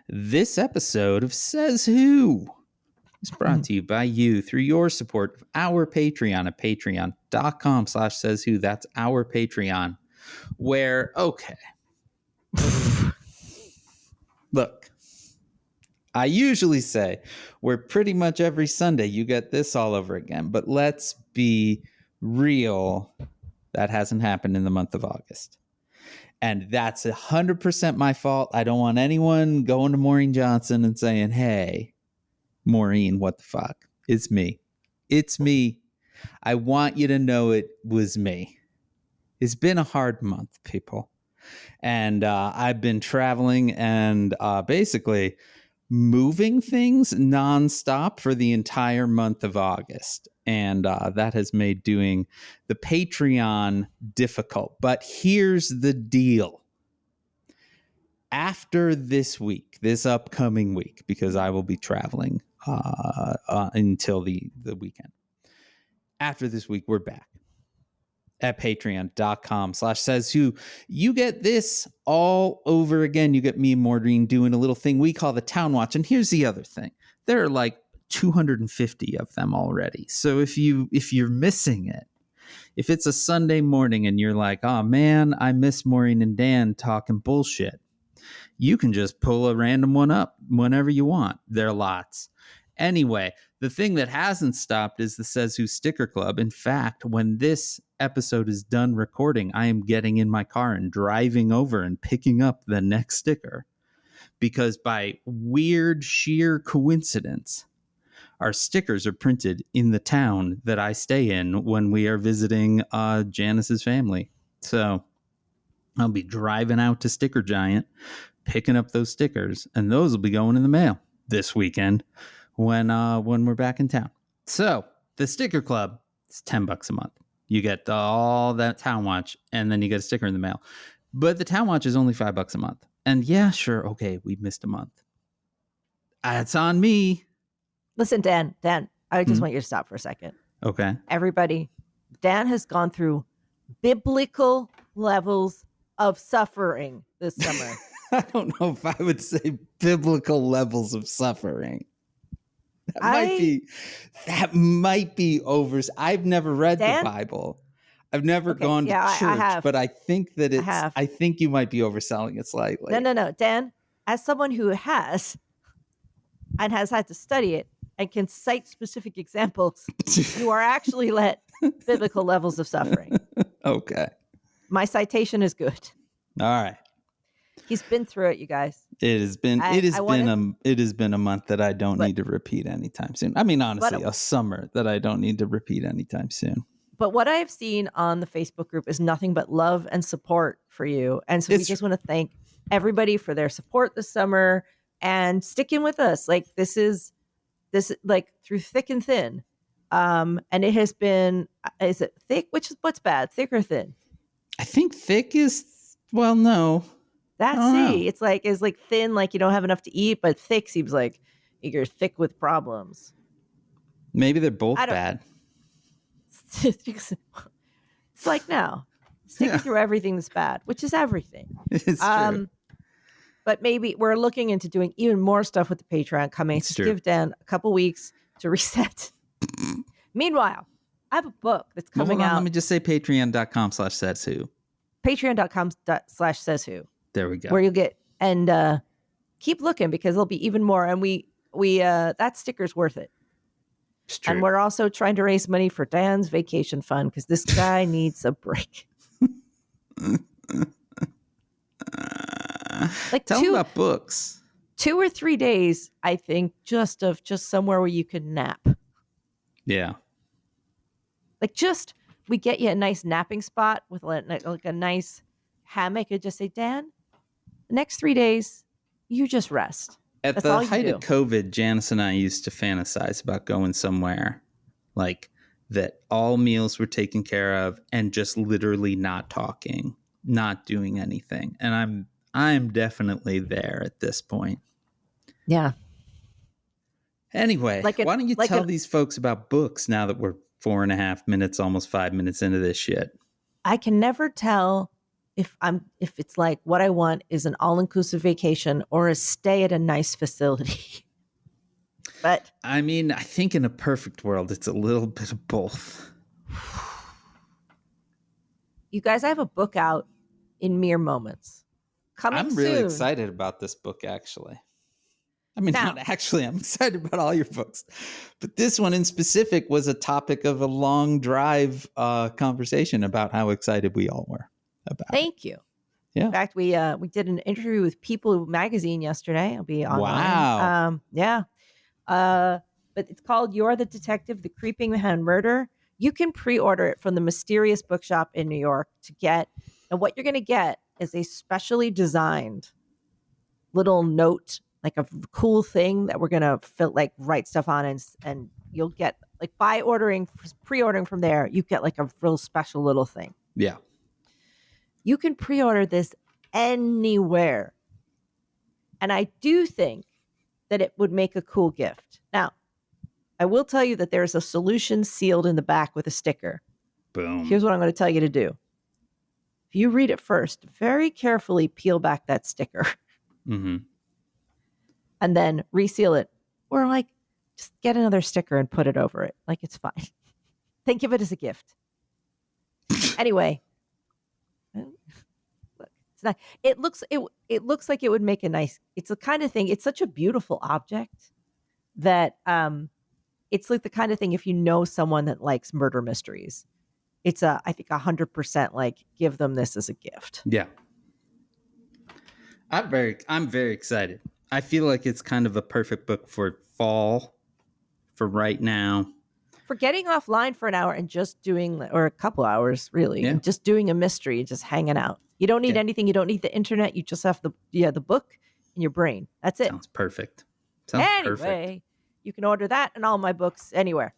This episode of Says Who is brought to you by you through your support of our Patreon at patreon.com/sayswho. That's our Patreon, where, okay. Look, I usually say where pretty much every Sunday you get this all over again, but let's be real. That hasn't happened in the month of August. And that's 100% my fault. I don't want anyone going to Maureen Johnson and saying, hey, Maureen, what the fuck? It's me. It's me. I want you to know it was me. It's been a hard month, people. And I've been traveling and basically moving things nonstop for the entire month of August. And that has made doing the Patreon difficult. But here's the deal. After this week, this upcoming week, because I will be traveling until the weekend. After this week, we're back at patreon.com/sayswho. You get this all over again. You get me and Maureen doing a little thing we call the Town Watch. And here's the other thing. There are like 250 of them already. So if you're missing it, if it's a Sunday morning and you're like, oh man, I miss Maureen and Dan talking bullshit, you can just pull a random one up whenever you want. There are lots. Anyway, the thing that hasn't stopped is the Says Who Sticker Club. In fact, when this episode is done recording, I am getting in my car and driving over and picking up the next sticker. Because by weird, sheer coincidence, our stickers are printed in the town that I stay in when we are visiting Janice's family. So I'll be driving out to Sticker Giant, picking up those stickers, and those will be going in the mail this weekend when we're back in town. So the Sticker Club is $10 a month. You get all that Town Watch, and then you get a sticker in the mail. But the Town Watch is only $5 a month. And yeah, sure, okay, we missed a month. It's on me. Listen, Dan, I just want you to stop for a second. Okay. Everybody, Dan has gone through biblical levels of suffering this summer. I don't know if I would say biblical levels of suffering. That might be over. I've never read the Bible. I've never gone to church, but I think that I think you might be overselling it slightly. No. Dan, as someone who has and has had to study it and can cite specific examples, you are actually at biblical levels of suffering. Okay. My citation is good. All right. He's been through it, you guys. It has been a month that I don't need to repeat anytime soon. I mean, honestly, a summer that I don't need to repeat anytime soon. But what I have seen on the Facebook group is nothing but love and support for you. And so we just want to thank everybody for their support this summer and sticking with us. Like this like through thick and thin. And it has been, is it thick? What's bad? Thick or thin? I think thick is, well, no. It's like thin, like you don't have enough to eat, but thick seems like you're thick with problems. Maybe they're both bad. It's like now, sticking through everything that's bad, which is everything. It's true. But maybe we're looking into doing even more stuff with the Patreon coming. Just give Dan a couple weeks to reset. Meanwhile, I have a book that's coming out. Let me just say patreon.com/sayswho. Patreon.com/sayswho. There we go. Where you'll get, and keep looking because there'll be even more. And we that sticker's worth it. It's true. And we're also trying to raise money for Dan's vacation fund because this guy needs a break. Tell him about books. 2 or 3 days, I think, just somewhere where you can nap. Yeah. We get you a nice napping spot with like a nice hammock and just say, Dan, the next 3 days, you just rest. At the height of COVID, Janice and I used to fantasize about going somewhere like that all meals were taken care of and just literally not talking, not doing anything. And I'm definitely there at this point. Yeah. Anyway, why don't you tell these folks about books now that we're 4.5 minutes, almost 5 minutes into this shit? I can never tell if it's like what I want is an all-inclusive vacation or a stay at a nice facility. But I mean, I think in a perfect world, it's a little bit of both. You guys, I have a book out in mere moments. Coming I'm really soon. excited about this book, actually. I mean, Now, not actually. I'm excited about all your books. But this one in specific was a topic of a long drive conversation about how excited we all were about it. Thank you. Yeah. In fact, we did an interview with People magazine yesterday. It'll be online. Wow. Yeah. But it's called You're the Detective, The Creeping Behind Murder. You can pre-order it from the Mysterious Bookshop in New York to get, and what you're going to get is a specially designed little note, like a cool thing that we're going to write stuff on, and you'll get like pre-ordering from there, you get like a real special little thing. Yeah. You can pre-order this anywhere. And I do think that it would make a cool gift. Now, I will tell you that there's a solution sealed in the back with a sticker. Boom. Here's what I'm going to tell you to do. If you read it first, very carefully peel back that sticker. Mm-hmm. And then reseal it. Or like, just get another sticker and put it over it. Like, it's fine. Think of it as a gift. Anyway. Look, it's not. It looks like it would make a nice. It's the kind of thing. It's such a beautiful object that it's like the kind of thing. If you know someone that likes murder mysteries, it's I think 100% like give them this as a gift. Yeah. I'm very excited. I feel like it's kind of a perfect book for fall, for right now. For getting offline for an hour and just doing, or a couple hours really, and just doing a mystery, just hanging out. You don't need anything. You don't need the internet. You just have the book in your brain. That's it. Sounds perfect. Anyway, you can order that and all my books anywhere.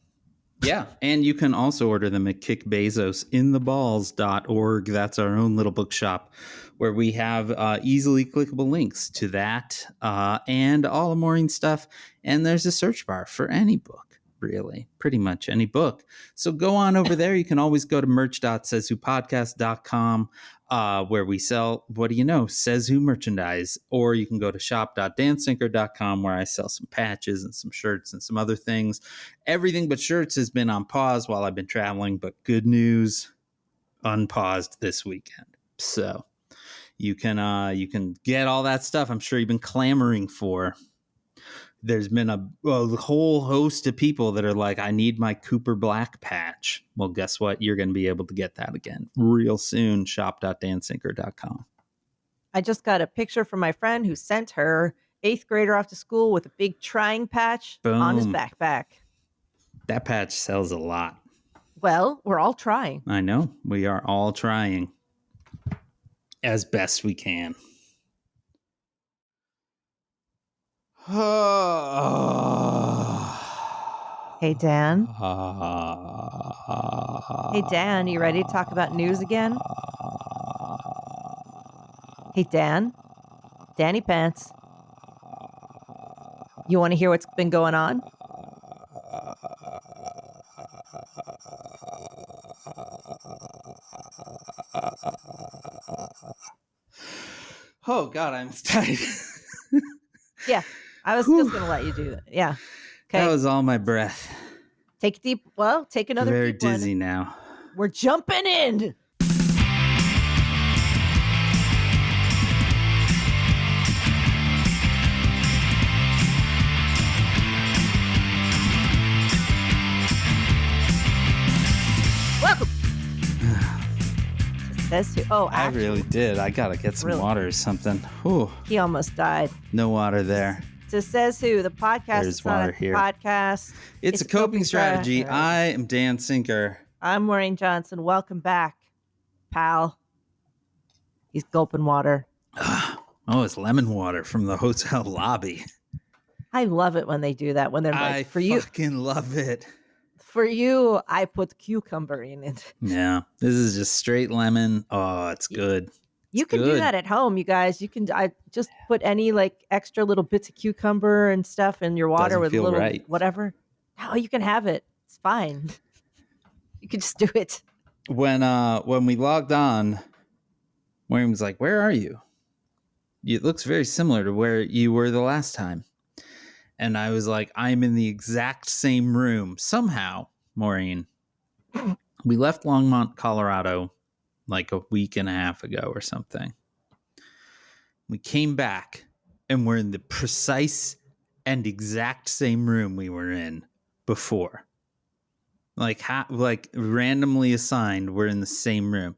Yeah, and you can also order them at kickbezosintheballs.org. That's our own little bookshop where we have easily clickable links to that and all of Maureen's stuff. And there's a search bar for any book, really, pretty much any book. So go on over there. You can always go to merch.sayswhopodcast.com where we sell, what do you know, Says Who merchandise. Or you can go to shop.dansinker.com where I sell some patches and some shirts and some other things. Everything but shirts has been on pause while I've been traveling, but good news, unpaused this weekend. So you can get all that stuff I'm sure you've been clamoring for. There's been a whole host of people that are like, I need my Cooper Black patch. Well, guess what? You're going to be able to get that again real soon. Shop.dansinker.com. I just got a picture from my friend who sent her 8th grader off to school with a big trying patch on his backpack. That patch sells a lot. Well, we're all trying. I know. We are all trying as best we can. Hey, Dan. Hey, Dan, you ready to talk about news again? Hey, Dan. Danny Pants. You want to hear what's been going on? Oh, God, I'm tired. Yeah, I was just going to let you do that. Yeah. Okay. That was all my breath. Take another Very deep one. dizzy now. We're jumping in. Welcome. Says who? Oh, I really did. I gotta get some water or something. Whew. He almost died. No water there. So Says Who? The podcast. There's water here. Podcast. It's a coping strategy. I am Dan Sinker. I'm Maureen Johnson. Welcome back, pal. He's gulping water. Oh, it's lemon water from the hotel lobby. I love it when they do that. When they're like, I fucking love it. For you, I put cucumber in it. Yeah, this is just straight lemon. Oh, it's good. You can do that at home, you guys. You can just put any like extra little bits of cucumber and stuff in your water with a little whatever. No, you can have it. It's fine. You can just do it. When we logged on Maureen was like, "Where are you? It looks very similar to where you were the last time." And I was like, "I'm in the exact same room." Somehow, Maureen, we left Longmont, Colorado like a week and a half ago or something. We came back and we're in the precise and exact same room we were in before. Like randomly assigned, we're in the same room.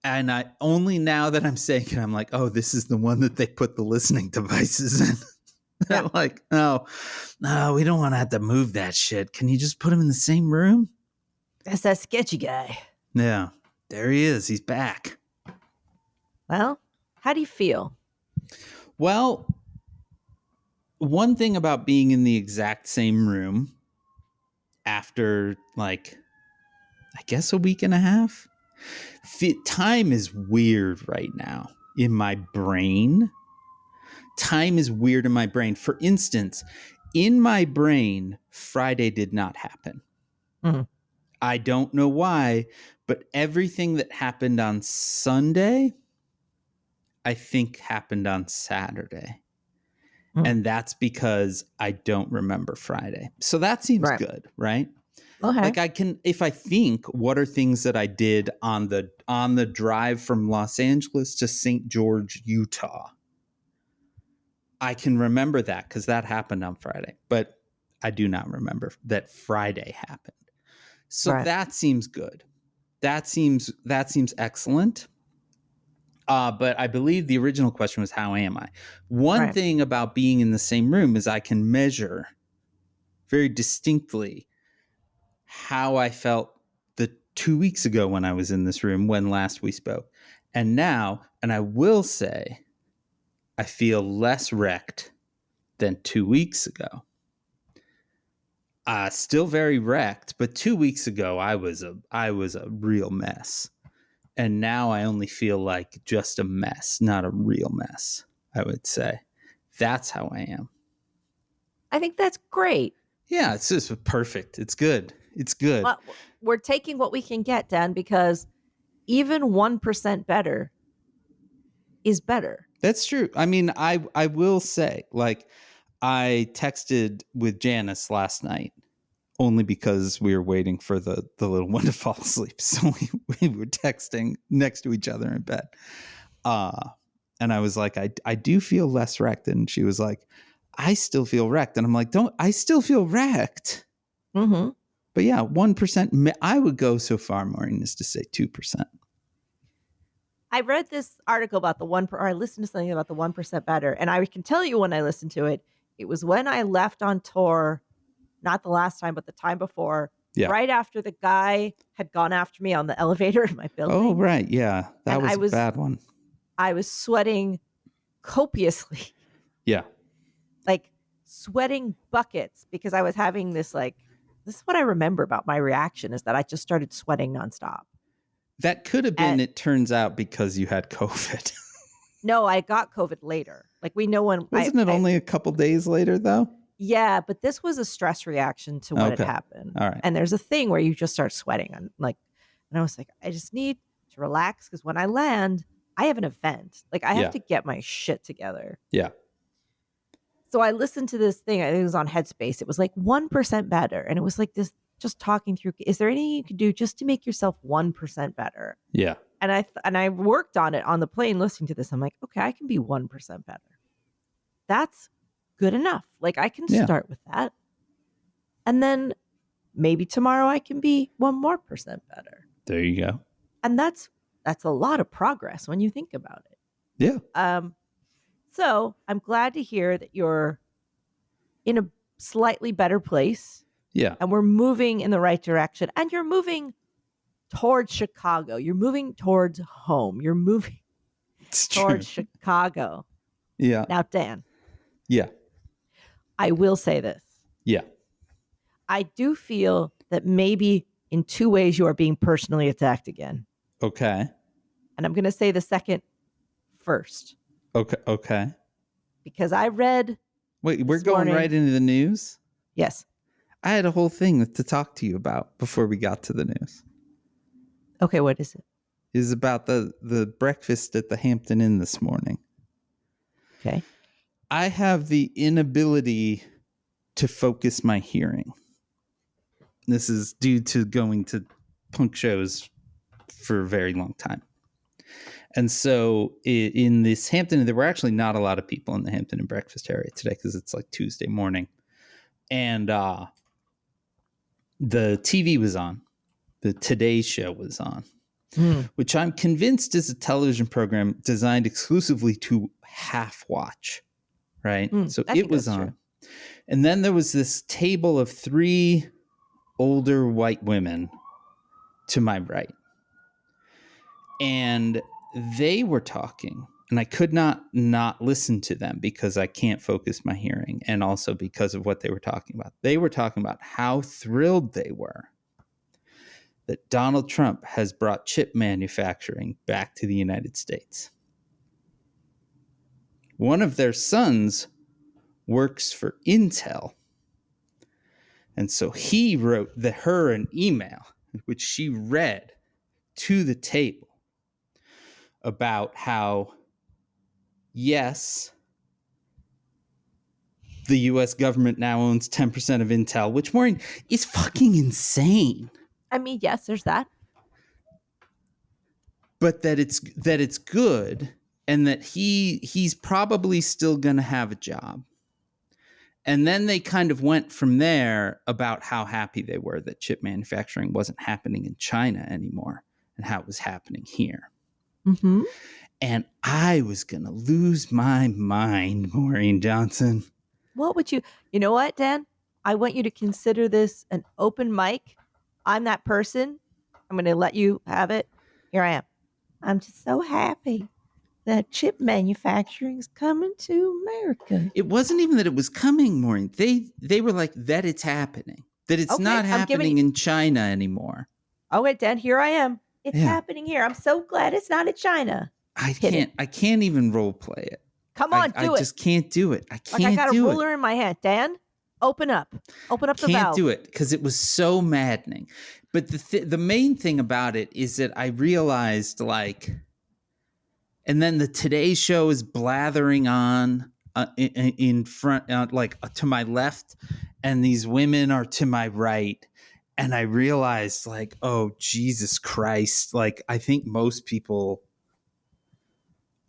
And I only now that I'm saying it, I'm like, oh, this is the one that they put the listening devices in. Yeah. Like, no, we don't want to have to move that shit. Can you just put him in the same room? That's that sketchy guy. Yeah, there he is. He's back. Well, how do you feel? Well, one thing about being in the exact same room after, like, I guess a week and a half, time is weird right now in my brain. Time is weird in my brain. For instance, in my brain, Friday did not happen. Mm-hmm. I don't know why, but everything that happened on Sunday, I think happened on Saturday. And that's because I don't remember Friday. So that seems good, right? Okay. Like I can, if I think what are things that I did on the drive from Los Angeles to St. George, Utah, I can remember that because that happened on Friday, but I do not remember that Friday happened. So that seems good. That seems excellent. But I believe the original question was, how am I? One thing about being in the same room is I can measure very distinctly how I felt the 2 weeks ago when I was in this room, when last we spoke. And now, and I will say, I feel less wrecked than 2 weeks ago. Still very wrecked, but 2 weeks ago I was a real mess. And now I only feel like just a mess, not a real mess, I would say. That's how I am. I think that's great. Yeah, it's just perfect. It's good. It's good. Well, we're taking what we can get, Dan, because even 1% better is better. That's true. I mean, I will say, like, I texted with Janice last night only because we were waiting for the little one to fall asleep. So we were texting next to each other in bed. And I was like, I do feel less wrecked. And she was like, I still feel wrecked. And I'm like, I still feel wrecked. Mm-hmm. But yeah, 1%. I would go so far, Maureen, as to say 2%. I read this article about or I listened to something about the 1% better. And I can tell you when I listened to it, it was when I left on tour, not the last time, but the time before, right after the guy had gone after me on the elevator in my building. Oh, right. Yeah. That was a bad one. I was sweating copiously. Yeah. Like sweating buckets because I was having this, like, this is what I remember about my reaction is that I just started sweating nonstop. That could have been, it turns out, because you had COVID. No, I got COVID later. Like we know when. Wasn't it only a couple days later, though? Yeah, but this was a stress reaction to what had happened. All right. And there's a thing where you just start sweating. And I was like, I just need to relax because when I land, I have an event. Like I have to get my shit together. Yeah. So I listened to this thing. I think it was on Headspace. It was like 1% better. And it was like this, just talking through, is there anything you can do just to make yourself 1% better? Yeah. And I worked on it on the plane listening to this. I'm like, okay, I can be 1% better. That's good enough. Like I can start with that. And then maybe tomorrow I can be 1% more better. There you go. And that's a lot of progress when you think about it. Yeah. So I'm glad to hear that you're in a slightly better place. Yeah. And we're moving in the right direction. And you're moving towards Chicago. You're moving towards home. You're moving towards Chicago. Yeah. Now, Dan. Yeah. I will say this. Yeah. I do feel that maybe in 2 ways you are being personally attacked again. Okay. And I'm going to say the second first. Okay. Because I read. Wait, we're going right into the news? Yes. I had a whole thing to talk to you about before we got to the news. Okay, what is it? is about the breakfast at the Hampton Inn this morning. Okay. I have the inability to focus my hearing. This is due to going to punk shows for a very long time. And so in this Hampton, there were actually not a lot of people in the Hampton Inn breakfast area today because it's like Tuesday morning. And the TV was on. The Today Show was on, which I'm convinced is a television program designed exclusively to half watch, right? So it was on. True. And then there was this table of 3 older white women to my right. And they were talking, and I could not listen to them because I can't focus my hearing, and also because of what they were talking about. They were talking about how thrilled they were that Donald Trump has brought chip manufacturing back to the United States. One of their sons works for Intel. And so he wrote her an email, which she read to the table about how, yes, the U.S. government now owns 10% of Intel, which, Maureen, is fucking insane. I mean, yes, there's that. But that it's good, and that he's probably still going to have a job. And then they kind of went from there about how happy they were that chip manufacturing wasn't happening in China anymore and how it was happening here. Mm-hmm. And I was going to lose my mind, Maureen Johnson. What would you know what, Dan? I want you to consider this an open mic. I'm that person. I'm going to let you have it. Here I am. I'm just so happy that chip manufacturing is coming to America. It wasn't even that it was coming, Maureen. They were like, that it's happening. That it's not happening in China anymore. Oh, wait, Dan, here I am. It's happening here. I'm so glad it's not in China. I can't even role play it. Come on, do it. I just can't do it. I can't do it. I got a ruler in my hand. Dan, open up the valve. Can't do it because it was so maddening. But the main thing about it is that I realized, like, and then the Today Show is blathering on in front, to my left, and these women are to my right. And I realized, like, oh, Jesus Christ. Like, I think most people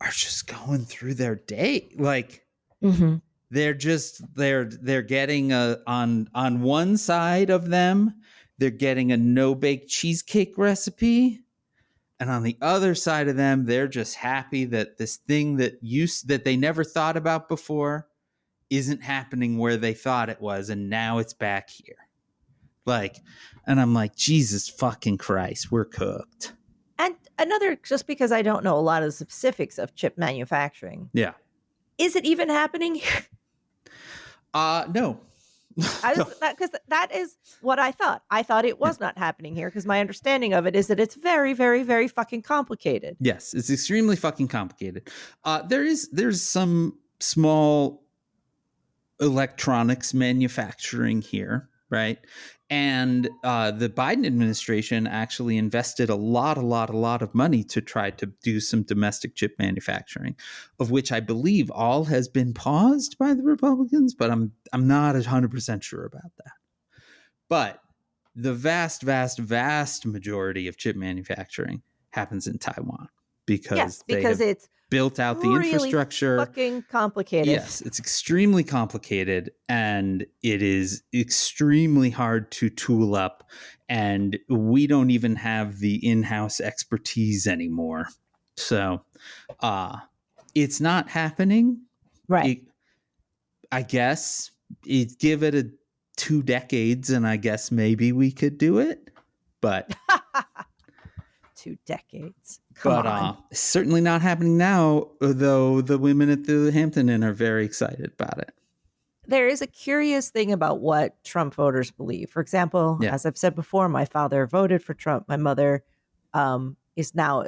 are just going through their day. Like, they're getting on one side of them, they're getting a no-bake cheesecake recipe. And on the other side of them, they're just happy that this thing that they never thought about before isn't happening where they thought it was, and now it's back here. Like, and I'm like, Jesus fucking Christ, we're cooked. And another, just because I don't know a lot of the specifics of chip manufacturing. Yeah. Is it even happening here? No. Because that is what I thought. I thought it was not happening here because my understanding of it is that it's very, very, very fucking complicated. Yes, it's extremely fucking complicated. There's some small electronics manufacturing here, right? And the Biden administration actually invested a lot of money to try to do some domestic chip manufacturing, of which I believe all has been paused by the Republicans, but I'm not 100% sure about that. But the vast majority of chip manufacturing happens in Taiwan because it's built out the infrastructure. Fucking complicated. Yes, it's extremely complicated, and it is extremely hard to tool up, and we don't even have the in-house expertise anymore. So it's not happening. Right. I guess give it 2 decades and I guess maybe we could do it, but 2 decades. Come on. It's certainly not happening now, though the women at the Hampton Inn are very excited about it. There is a curious thing about what Trump voters believe. For example, as I've said before, my father voted for Trump. My mother is now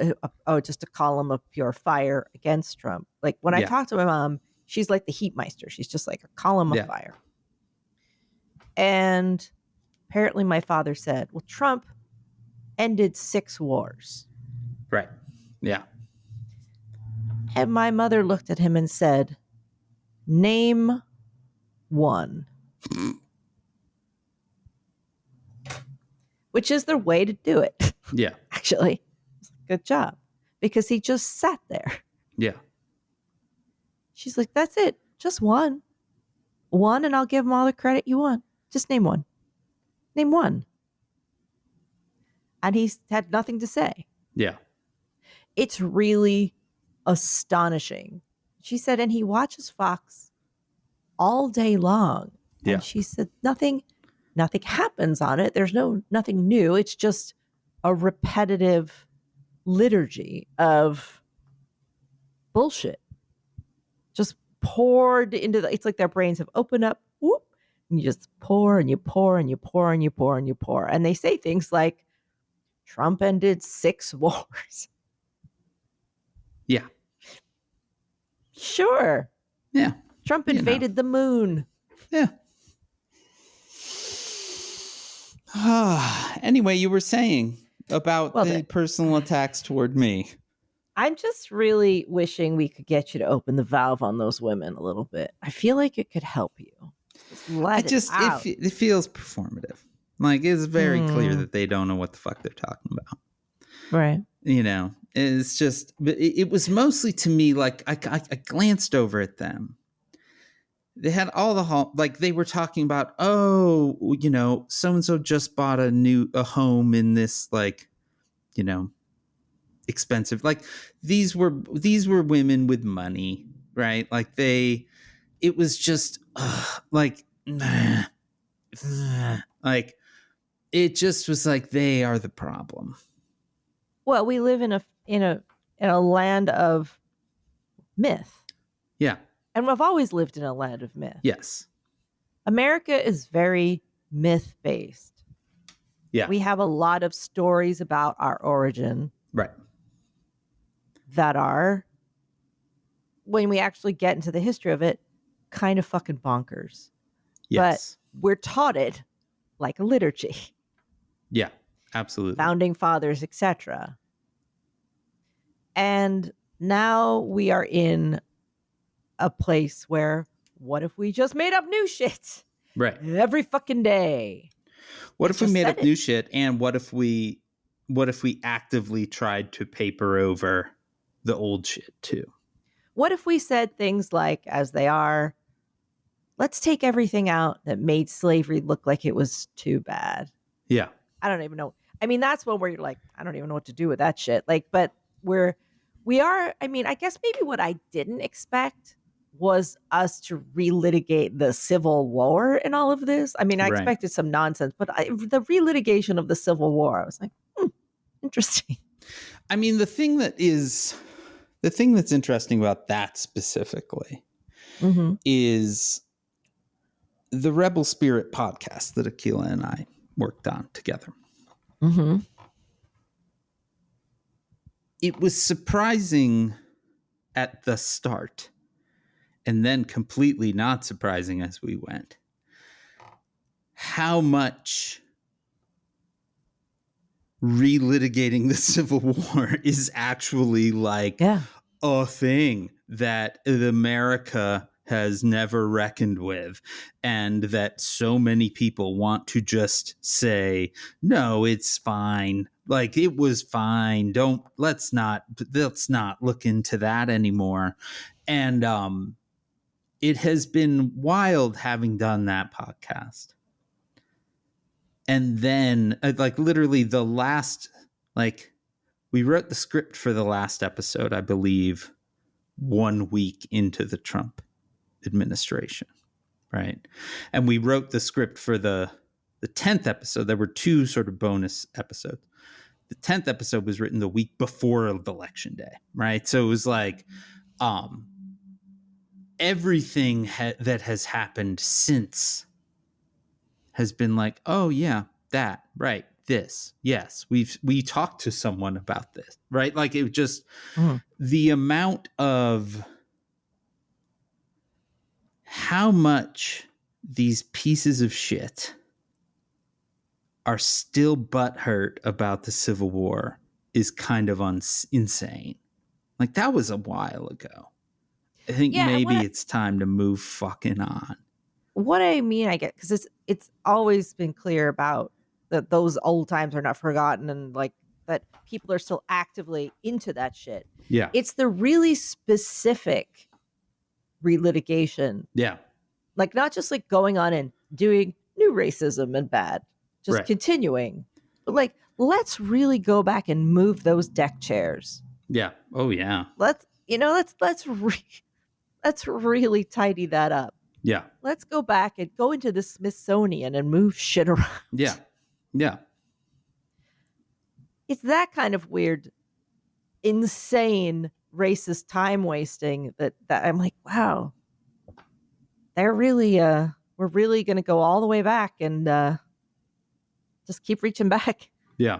just a column of pure fire against Trump. Like when I talk to my mom, she's like the Heatmeister. She's just like a column of fire. And apparently my father said, well, Trump ended 6 wars. Right. Yeah. And my mother looked at him and said, "Name one," which is their way to do it. Yeah. Actually, good job, because he just sat there. Yeah. She's like, "That's it. Just one. One, and I'll give him all the credit you want. Just name one. Name one." And he had nothing to say. Yeah. It's really astonishing. She said, and he watches Fox all day long. Yeah. And she said, nothing happens on it. There's nothing new. It's just a repetitive liturgy of bullshit. Just poured into it's like their brains have opened up, whoop, and you just pour and you pour and you pour and you pour and you pour. And they say things like, Trump ended 6 wars. Yeah. Sure. Yeah. Trump invaded the moon. Yeah. Anyway, you were saying about the personal attacks toward me. I'm just really wishing we could get you to open the valve on those women a little bit. I feel like it could help you. Just let it out. It feels performative. Like, it's very clear that they don't know what the fuck they're talking about. Right. You know, it's just, it was mostly to me, like, I glanced over at them. They had all the like they were talking about, oh, you know, so-and-so just bought a home in this, like, you know, expensive, like these were women with money, right? Like it was just like like it just was like they are the problem. Well, we live in a land of myth. Yeah. And we've always lived in a land of myth. Yes. America is very myth-based. Yeah. We have a lot of stories about our origin. Right. That are, when we actually get into the history of it, kind of fucking bonkers. Yes. But we're taught it like a liturgy. Yeah, absolutely. Founding fathers, etc. And now we are in a place where, what if we just made up new shit? Right. Every fucking day. What if we made up new shit? And what if we actively tried to paper over the old shit too? What if we said things like, as they are, let's take everything out that made slavery look like it was too bad? Yeah. I don't even know. I mean, that's when you're like, I don't even know what to do with that shit. Like, but we are, I mean, I guess maybe what I didn't expect was us to relitigate the Civil War and all of this. I mean, I expected some nonsense, but the relitigation of the Civil War, I was like, interesting. I mean, the thing that's interesting about that specifically is the Rebel Spirit podcast that Akilah and I worked on together. Mm-hmm. It was surprising at the start, and then completely not surprising as we went, how much relitigating the Civil War is actually like a thing that America has never reckoned with, and that so many people want to just say, no, it's fine. Like, it was fine. Let's not look into that anymore. And it has been wild having done that podcast. And then, like, literally the last, like, we wrote the script for the last episode, I believe, 1 week into the Trump administration, right? And we wrote the script for the 10th episode. There were 2 sort of bonus episodes. The 10th episode was written the week before Election Day, right? So it was like everything that has happened since has been like, oh yeah, that, right, this, yes, we talked to someone about this, right? Like, it was just the amount of how much these pieces of shit are still butthurt about the Civil War is kind of insane. Like, that was a while ago. I think maybe it's time to move fucking on. What I mean, I get, because it's always been clear about that those old times are not forgotten, and like that people are still actively into that shit. Yeah. It's the really specific relitigation. Yeah. Like, not just like going on and doing new racism and bad, just continuing. But like, let's really go back and move those deck chairs. Yeah. Oh yeah. Let's really tidy that up. Yeah. Let's go back and go into the Smithsonian and move shit around. Yeah. Yeah. It's that kind of weird, insane, racist time wasting that I'm like, wow, they're really we're really gonna go all the way back and just keep reaching back. Yeah.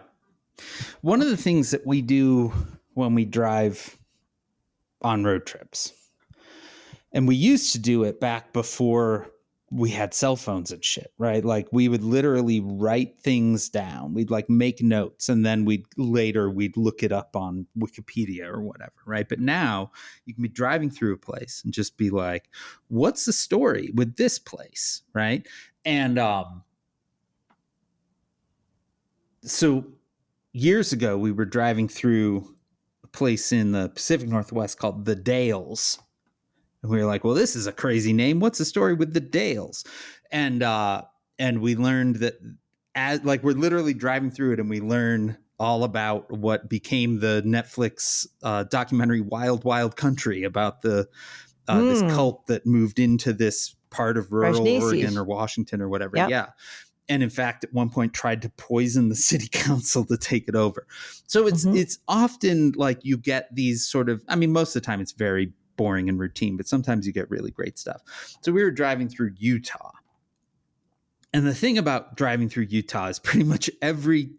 One of the things that we do when we drive on road trips, and we used to do it back before we had cell phones and shit, right? Like, we would literally write things down. We'd like make notes, and then we'd look it up on Wikipedia or whatever, right? But now you can be driving through a place and just be like, what's the story with this place, right? And so years ago, we were driving through a place in the Pacific Northwest called the Dales. And we were like, well, this is a crazy name. What's the story with the Dales? And we learned that we're literally driving through it, and we learn all about what became the Netflix documentary Wild Wild Country, about the this cult that moved into this part of rural Oregon or Washington or whatever. Yep. Yeah. And in fact, at one point tried to poison the city council to take it over. So it's often like you get these sort of, I mean, most of the time it's very boring and routine, but sometimes you get really great stuff. So we were driving through Utah. And the thing about driving through Utah is pretty much every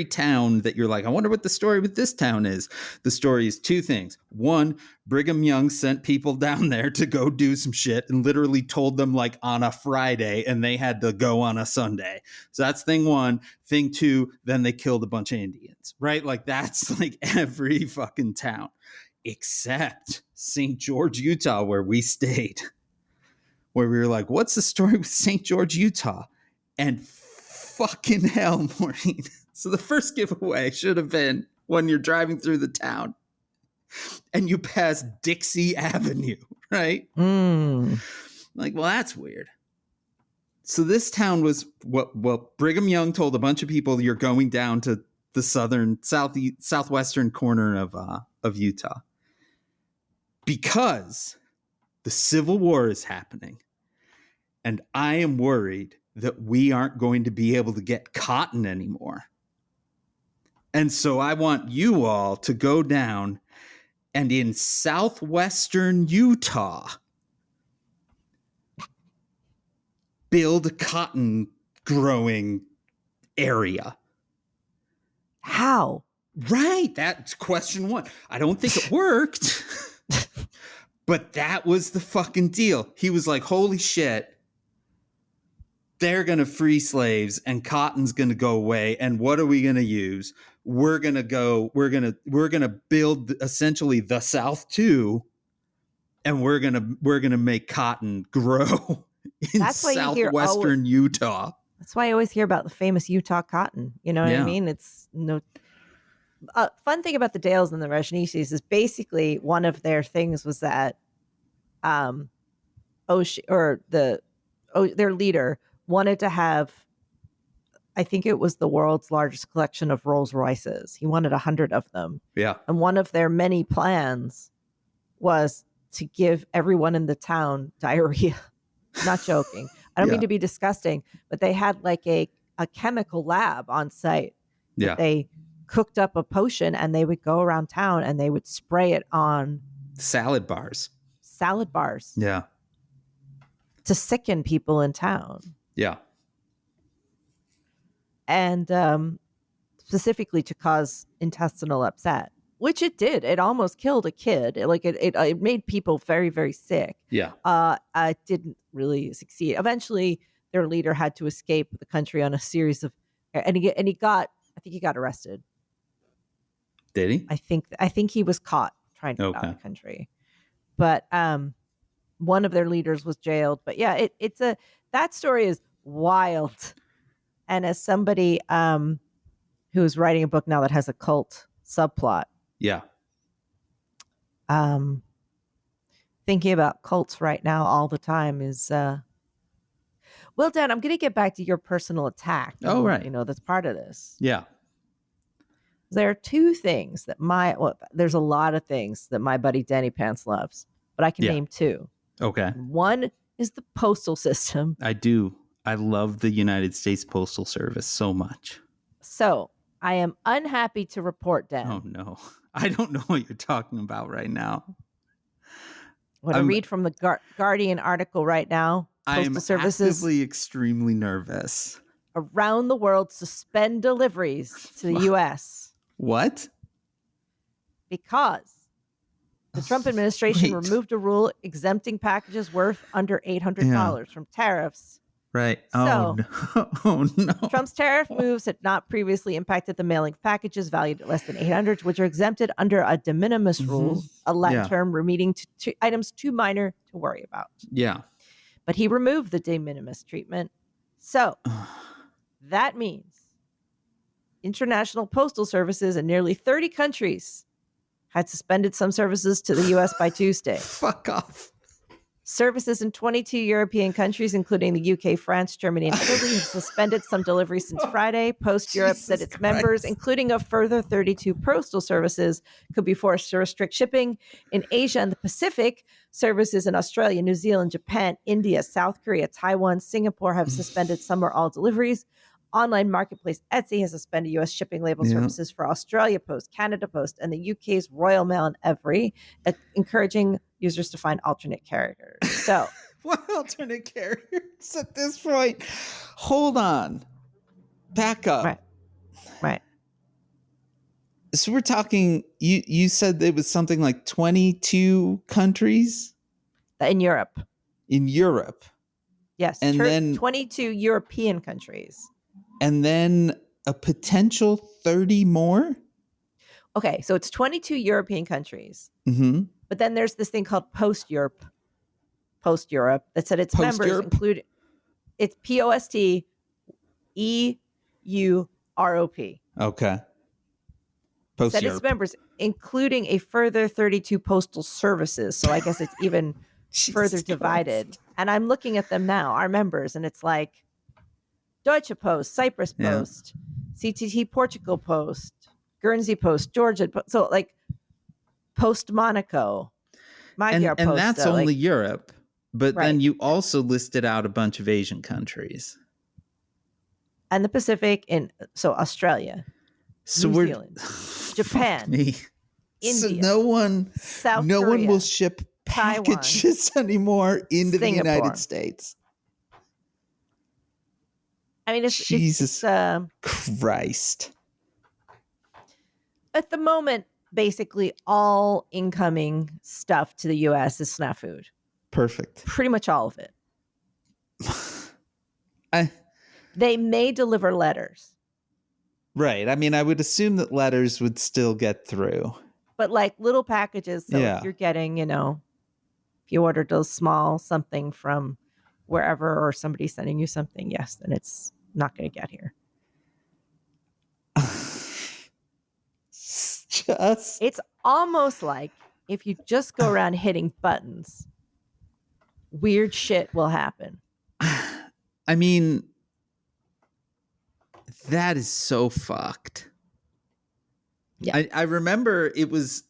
town that you're like, I wonder what the story with this town is. The story is two things. One, Brigham Young sent people down there to go do some shit and literally told them like on a Friday, and they had to go on a Sunday. So that's thing one. Thing two, then they killed a bunch of Indians, right? Like, that's like every fucking town except St. George, Utah, where we stayed, where we were like, what's the story with St. George, Utah? And fucking hell, Maureen. So the first giveaway should have been when you're driving through the town and you pass Dixie Avenue, right? Like, well, that's weird. So this town was what Brigham Young told a bunch of people, you're going down to the southwestern corner of Utah, because the Civil War is happening. And I am worried that we aren't going to be able to get cotton anymore. And so I want you all to go down and in southwestern Utah build a cotton growing area. How? Right. That's question one. I don't think it worked, but that was the fucking deal. He was like, holy shit, they're going to free slaves and cotton's going to go away. And what are we going to use? We're going to build essentially the South too. And we're going to make cotton grow in southwestern Utah. That's why I always hear about the famous Utah cotton. You know what I mean? It's no fun thing about the Dales and the Rajneeshis is basically one of their things was that their leader wanted to have, I think it was the world's largest collection of Rolls Royces. He wanted 100 of them. Yeah. And one of their many plans was to give everyone in the town diarrhea. Not joking. I don't mean to be disgusting, but they had like a chemical lab on site. Yeah. They cooked up a potion and they would go around town and they would spray it on salad bars. Yeah. To sicken people in town. Yeah. And specifically to cause intestinal upset, which it did. It almost killed a kid. It made people very, very sick. Yeah. It didn't really succeed. Eventually, their leader had to escape the country on a series of, and he got arrested. Did he? I think he was caught trying to get out of the country. But one of their leaders was jailed. But yeah, that story is wild. And as somebody who's writing a book now that has a cult subplot. Yeah. Thinking about cults right now all the time is well, Dan, I'm going to get back to your personal attack. Right. That's part of this. Yeah. There are two things that there's a lot of things that my buddy Danny Pants loves, but I can name two. Okay. One is the postal system. I do. I love the United States Postal Service so much. So I am unhappy to report, Dan. Oh, no. I don't know what you're talking about right now. Want to read from the Guardian article right now? Postal Services actively extremely nervous. Around the world suspend deliveries to the U.S. What? Because the Trump administration removed a rule exempting packages worth under $800 from tariffs. Right. So, oh, no. Trump's tariff moves had not previously impacted the mailing of packages valued at less than $800, which are exempted under a de minimis rule, a Latin term remeaning to items too minor to worry about. Yeah. But he removed the de minimis treatment. So that means international postal services in nearly 30 countries had suspended some services to the U.S. by Tuesday. Fuck off. Services in 22 European countries, including the UK, France, Germany, and Italy, have suspended some deliveries since Friday. Post Europe said its members, including a further 32 postal services, could be forced to restrict shipping. In Asia and the Pacific, services in Australia, New Zealand, Japan, India, South Korea, Taiwan, Singapore have suspended some or all deliveries. Online marketplace Etsy has suspended U.S. shipping label services for Australia Post, Canada Post, and the UK's Royal Mail and Every, encouraging users to find alternate carriers. So, what alternate carriers at this point? Hold on. Back up. Right. So we're talking, you said it was something like 22 countries? In Europe. In Europe. Yes. And then 22 European countries. And then a potential 30 more? Okay, so it's 22 European countries. Mm-hmm. But then there's this thing called Post Europe, that said its members include, it's POST EUROP. Okay. Said its members, including a further 32 postal services. So I guess it's even further divided. And I'm looking at them now, our members, and it's like Deutsche Post, Cyprus Post, CTT Portugal Post, Guernsey Post, Georgia Post. So like Post Monaco, Magyar Post. And that's only Europe. But then you also listed out a bunch of Asian countries. And the Pacific, so Australia, New Zealand, Japan, India, so no one will ship packages anymore into Singapore. The United States. I mean, Jesus Christ. At the moment, basically all incoming stuff to the U.S. is snafu. Perfect. Pretty much all of it. They may deliver letters. Right. I mean, I would assume that letters would still get through. But like little packages, so if you're getting, if you ordered a small something from wherever or somebody sending you something, yes, then it's not going to get here. It's almost like if you just go around hitting buttons, weird shit will happen. I mean, that is so fucked. Yeah. I remember it was,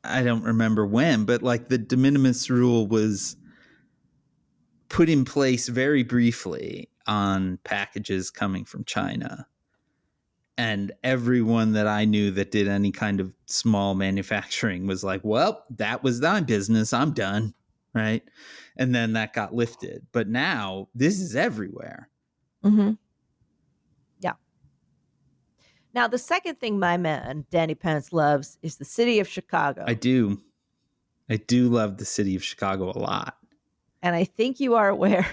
I don't remember when, but like the de minimis rule was put in place very briefly on packages coming from China. And everyone that I knew that did any kind of small manufacturing was like, well, that was my business. I'm done. Right. And then that got lifted. But now this is everywhere. Mm-hmm. Yeah. Now, the second thing my man, Danny Pence, loves is the city of Chicago. I do love the city of Chicago a lot. And I think you are aware.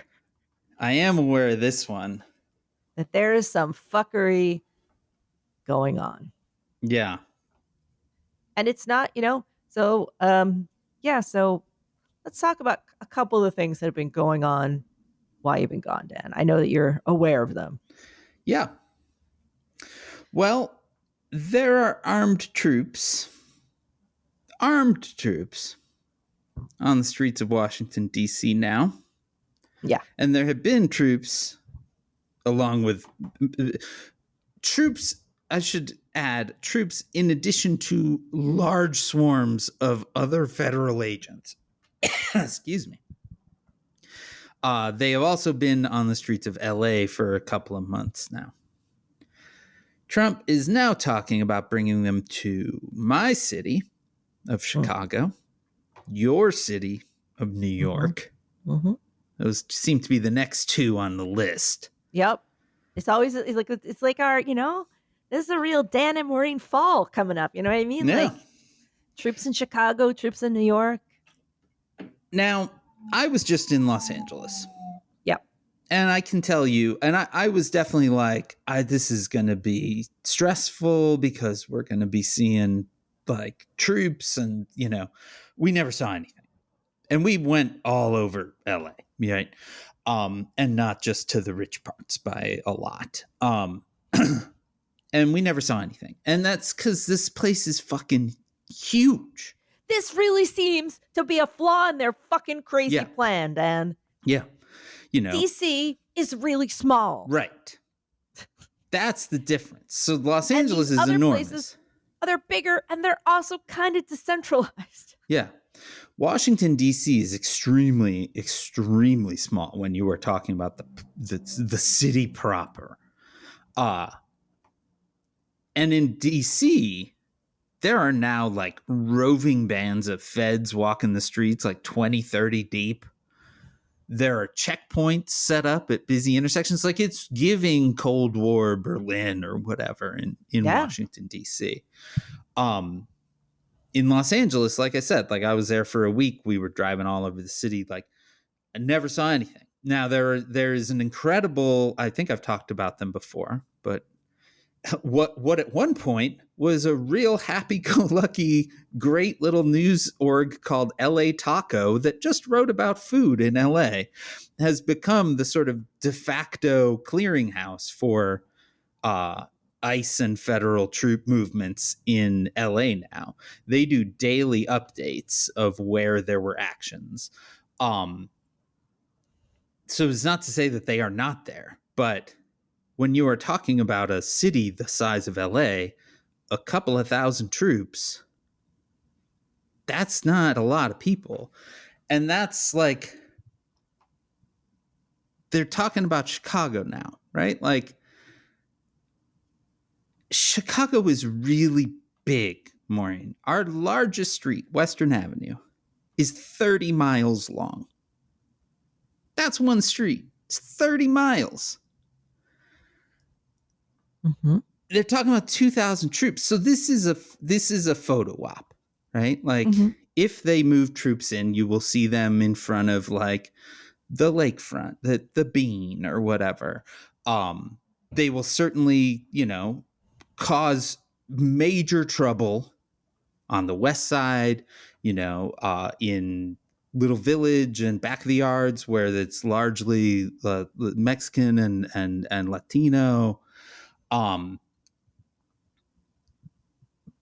I am aware of this one. That there is some fuckery going on. Yeah. And it's not, so so let's talk about a couple of things that have been going on while you've been gone, Dan. I know that you're aware of them. Yeah. Well, there are armed troops on the streets of Washington, D.C. now. Yeah. And there have been troops along with troops, I should add, troops in addition to large swarms of other federal agents. Excuse me. They have also been on the streets of LA for a couple of months now. Trump is now talking about bringing them to my city of Chicago, your city of New York. Mm-hmm. Those seem to be the next two on the list. Yep. It's like our, this is a real Dan and Maureen fall coming up. You know what I mean? Yeah. Like troops in Chicago, troops in New York. Now, I was just in Los Angeles. Yep. And I can tell you, and I was definitely like, this is going to be stressful because we're going to be seeing like troops and, we never saw anything. And we went all over LA, right? And not just to the rich parts by a lot. And we never saw anything. And that's because this place is fucking huge. This really seems to be a flaw in their fucking crazy plan, Dan. Yeah. DC is really small. Right. That's the difference. So Los Angeles is enormous. Places, they're bigger and they're also kind of decentralized. Yeah. Washington, D.C. is extremely, extremely small when you are talking about the city proper. And in D.C., there are now like roving bands of feds walking the streets like 20, 30 deep. There are checkpoints set up at busy intersections. Like it's giving Cold War Berlin or whatever in Washington, D.C. In Los Angeles, like I said, like I was there for a week. We were driving all over the city. Like I never saw anything. Now there is an incredible, I think I've talked about them before, but what at one point was a real happy-go-lucky, great little news org called LA Taco that just wrote about food in LA has become the sort of de facto clearinghouse for ICE and federal troop movements in LA now. They do daily updates of where there were actions. So it's not to say that they are not there, but when you are talking about a city the size of LA, a couple of thousand troops, that's not a lot of people. And that's like, they're talking about Chicago now, right? Like, Chicago is really big, Maureen. Our largest street, Western Avenue, is 30 miles long. That's one street. It's 30 miles. Mm-hmm. They're talking about 2,000 troops. So this is a photo op, right? Like if they move troops in, you will see them in front of like the lakefront, the Bean or whatever. They will certainly, cause major trouble on the west side, in Little Village and back of the yards where it's largely Mexican and Latino.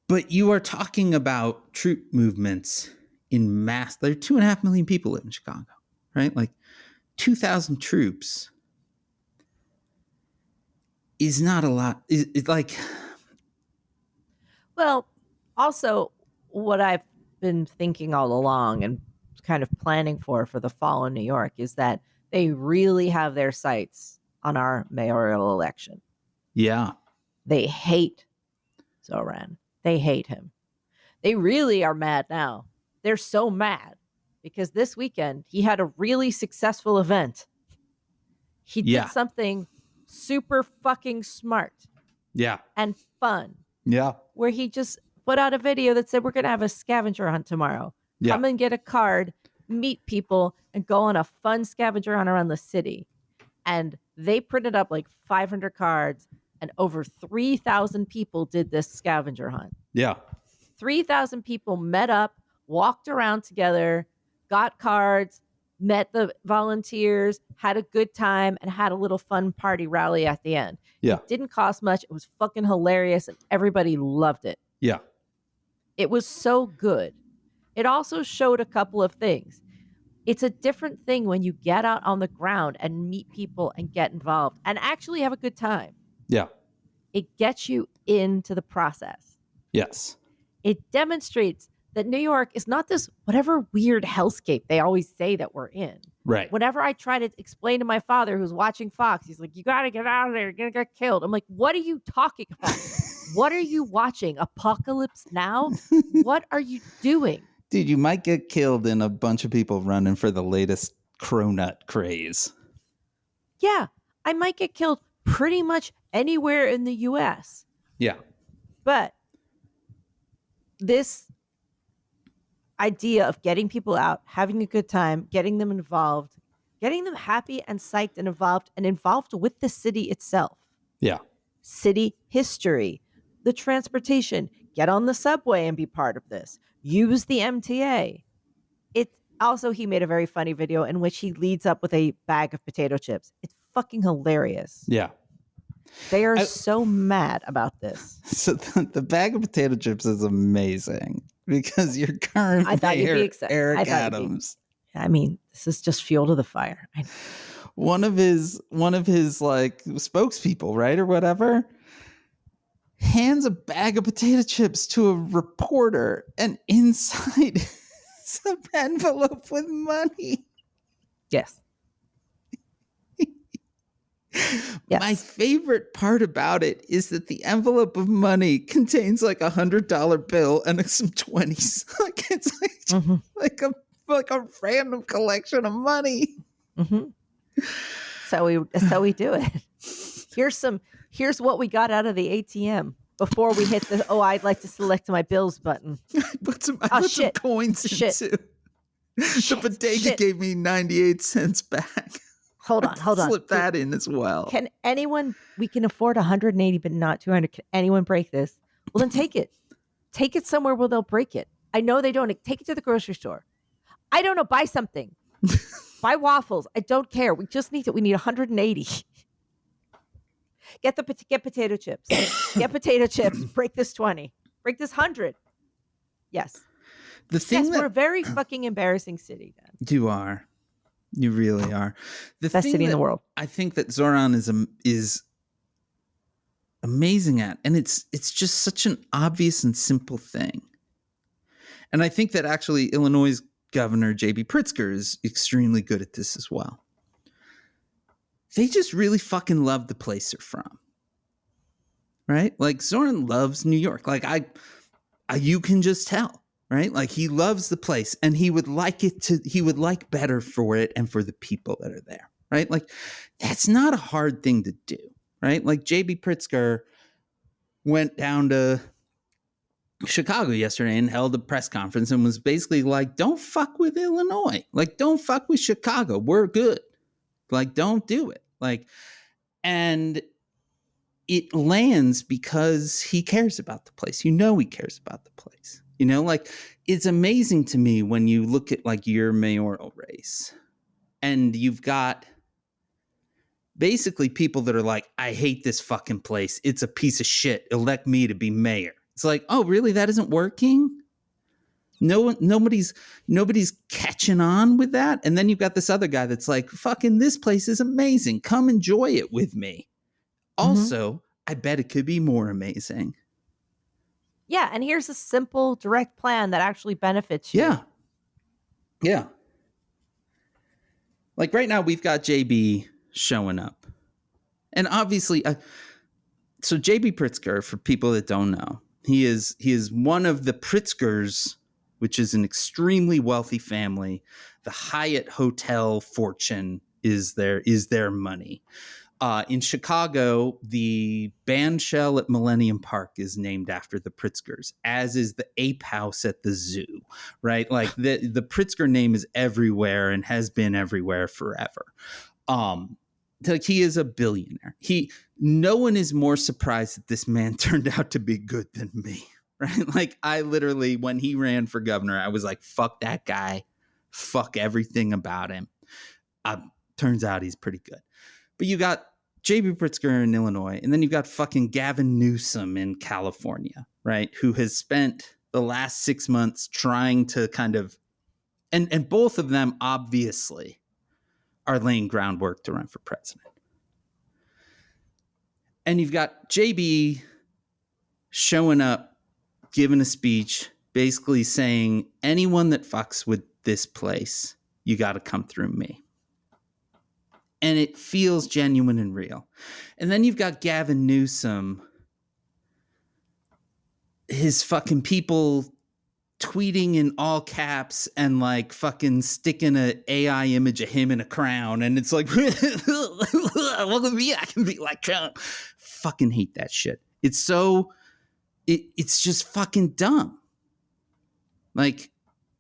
But you are talking about troop movements in mass. There are 2.5 million people live in Chicago, right? Like 2,000 troops is not a lot. It's like, well, also what I've been thinking all along and kind of planning for the fall in New York is that they really have their sights on our mayoral election. Yeah. They hate Zoran. They hate him. They really are mad now. They're so mad because this weekend he had a really successful event. He did something super fucking smart. Yeah. And fun. Yeah. Where he just put out a video that said, we're going to have a scavenger hunt tomorrow. Yeah. Come and get a card, meet people, and go on a fun scavenger hunt around the city. And they printed up like 500 cards, and over 3,000 people did this scavenger hunt. Yeah. 3,000 people met up, walked around together, got cards, met the volunteers, had a good time, and had a little fun party rally at the end. Yeah. It didn't cost much. It was fucking hilarious, and everybody loved it. Yeah. It was so good. It also showed a couple of things. It's a different thing when you get out on the ground and meet people and get involved and actually have a good time. Yeah. It gets you into the process. Yes. It demonstrates that New York is not this whatever weird hellscape they always say that we're in. Right. Whenever I try to explain to my father who's watching Fox, he's like, you got to get out of there. You're going to get killed. I'm like, what are you talking about? What are you watching? Apocalypse Now? What are you doing? Dude, you might get killed in a bunch of people running for the latest cronut craze. Yeah, I might get killed pretty much anywhere in the U.S. Yeah. But this idea of getting people out, having a good time, getting them involved, getting them happy and psyched and involved with the city itself. Yeah. City history, the transportation, get on the subway and be part of this. Use the MTA. It's also, he made a very funny video in which he leads up with a bag of potato chips. It's fucking hilarious. Yeah. They are so mad about this. So the bag of potato chips is amazing because your current mayor, Eric Adams. I mean, this is just fuel to the fire. One of his like spokespeople, right, or whatever, hands a bag of potato chips to a reporter, and inside is an envelope with money. Yes. Yes. My favorite part about it is that the envelope of money contains like $100 bill and some 20s. Like it's like like a random collection of money. Mm-hmm. So we do it. Here's what we got out of the ATM before we hit the I'd like to select my bills button. I put some coins in too. The bodega gave me 98 cents back. Hold on. Slip that in as well. We can afford 180, but not 200. Can anyone break this? Well, then take it. Take it somewhere where they'll break it. I know they don't. Take it to the grocery store. I don't know. Buy something. Buy waffles. I don't care. We just need it. We need 180. Get potato chips. Get potato chips. Break this 20. Break this 100. Yes. We're a very fucking embarrassing city. Dan. You are. You really are. The best city in the world. I think that Zoran is amazing at, and it's just such an obvious and simple thing. And I think that actually Illinois' Governor J.B. Pritzker is extremely good at this as well. They just really fucking love the place they're from. Right? Like Zoran loves New York. Like you can just tell. Right? Like he loves the place and he would like better for it and for the people that are there. Right? Like that's not a hard thing to do. Right? Like JB Pritzker went down to Chicago yesterday and held a press conference and was basically like, don't fuck with Illinois. Like, don't fuck with Chicago. We're good. Like, don't do it. Like, and it lands because he cares about the place. You know, he cares about the place. You know, like it's amazing to me when you look at like your mayoral race and you've got basically people that are like, I hate this fucking place. It's a piece of shit. Elect me to be mayor. It's like, oh, really? That isn't working? Nobody's catching on with that. And then you've got this other guy that's like, fucking this place is amazing. Come enjoy it with me. Also, I bet it could be more amazing. Yeah, and here's a simple, direct plan that actually benefits you. Yeah. Yeah. Like right now, we've got JB showing up. And obviously, so JB Pritzker, for people that don't know, he is one of the Pritzkers, which is an extremely wealthy family. The Hyatt Hotel fortune is their money. In Chicago, the band shell at Millennium Park is named after the Pritzkers, as is the Ape House at the zoo, right? Like the Pritzker name is everywhere and has been everywhere forever. Like he is a billionaire. No one is more surprised that this man turned out to be good than me, right? Like I literally, when he ran for governor, I was like, fuck that guy. Fuck everything about him. Turns out he's pretty good. But you got J.B. Pritzker in Illinois, and then you've got fucking Gavin Newsom in California, right? Who has spent the last 6 months trying to kind of, and both of them obviously are laying groundwork to run for president. And you've got JB showing up, giving a speech, basically saying, anyone that fucks with this place, you got to come through me. And it feels genuine and real. And then you've got Gavin Newsom, his fucking people tweeting in all caps and like fucking sticking an AI image of him in a crown. And it's like, look at me, I can be like Trump. Fucking hate that shit. It's so, it's just fucking dumb. Like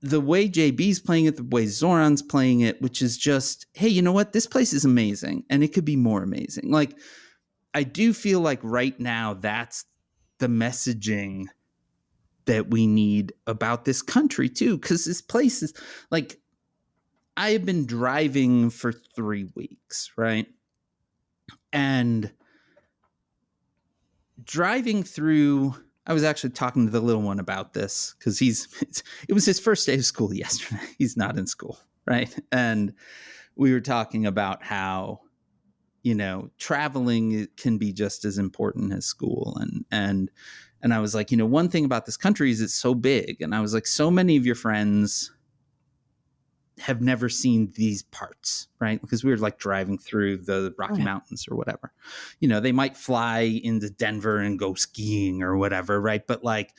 the way JB's playing it, the way Zoran's playing it, which is just, hey, you know what? This place is amazing and it could be more amazing. Like I do feel like right now that's the messaging that we need about this country too, because this place is like, I have been driving for 3 weeks, right? And driving through, I was actually talking to the little one about this because it was his first day of school yesterday. He's not in school, right? And we were talking about how, you know, traveling can be just as important as school. And I was like, you know, one thing about this country is it's so big. And I was like, so many of your friends have never seen these parts, right? Because we were like driving through the Rocky Mountains or whatever. You know, they might fly into Denver and go skiing or whatever, right? But like,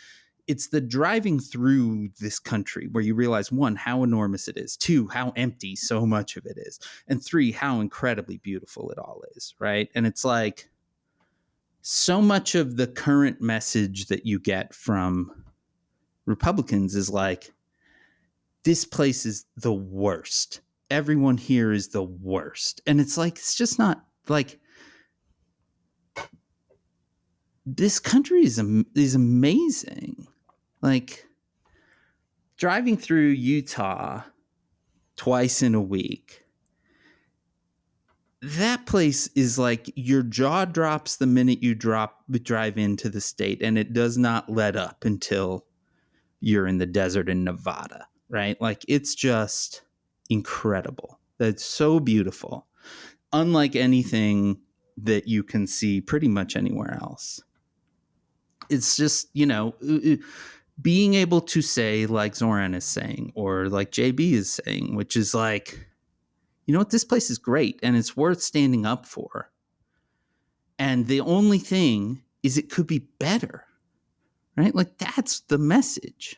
it's the driving through this country where you realize, one, how enormous it is, two, how empty so much of it is, and three, how incredibly beautiful it all is, right? And it's like, so much of the current message that you get from Republicans is like, this place is the worst. Everyone here is the worst. And it's like, it's just not like, this country is amazing. Like driving through Utah twice in a week, that place is like your jaw drops the minute you drive into the state, and it does not let up until you're in the desert in Nevada, right? Like it's just incredible. That's so beautiful. Unlike anything that you can see pretty much anywhere else. It's just, you know, being able to say like Zoran is saying, or like JB is saying, which is like, you know what, this place is great and it's worth standing up for. And the only thing is it could be better, right? Like that's the message.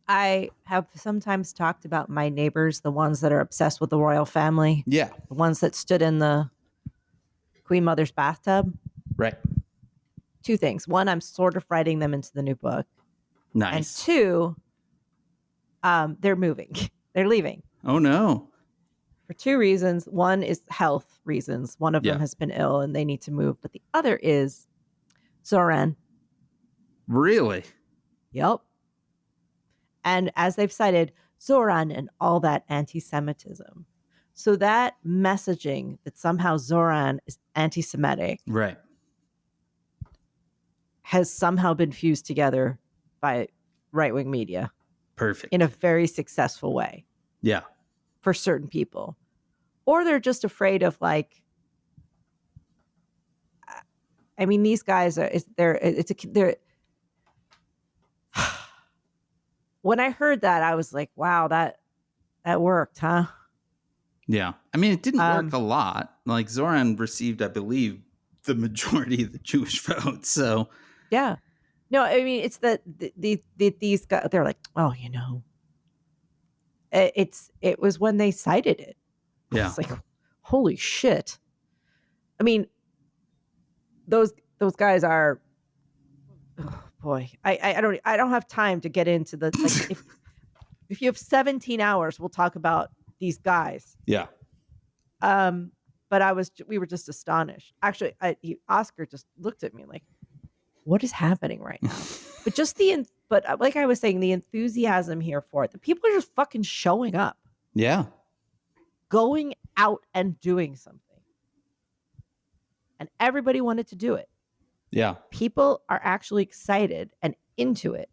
I have sometimes talked about my neighbors, the ones that are obsessed with the royal family. Yeah. The ones that stood in the Queen Mother's bathtub. Right. Two things. One, I'm sort of writing them into the new book. Nice. And two, they're moving. They're leaving. Oh, no. For two reasons. One is health reasons. One of them has been ill and they need to move. But the other is Zoran. Really? Yep. And as they've cited, Zoran and all that anti-Semitism. So that messaging that somehow Zoran is anti-Semitic, right, has somehow been fused together by right-wing media. Perfect. In a very successful way. Yeah. For certain people. Or they're just afraid of like, I mean, these guys are, they're, when I heard that, I was like, wow, that worked, huh? Yeah. I mean, it didn't work a lot. Like Zoran received, I believe, the majority of the Jewish vote. So yeah. No, I mean, it's that these guys, they're like, oh, you know, it was when they cited it. Yeah. It's like, holy shit. I mean, those guys are, oh boy, I don't have time to get into the, like, if you have 17 hours, we'll talk about these guys. Yeah. But we were just astonished. Actually, Oscar just looked at me like, what is happening right now? But but like I was saying, the enthusiasm here for it, the people are just fucking showing up. Yeah. Going out and doing something. And everybody wanted to do it. Yeah. People are actually excited and into it.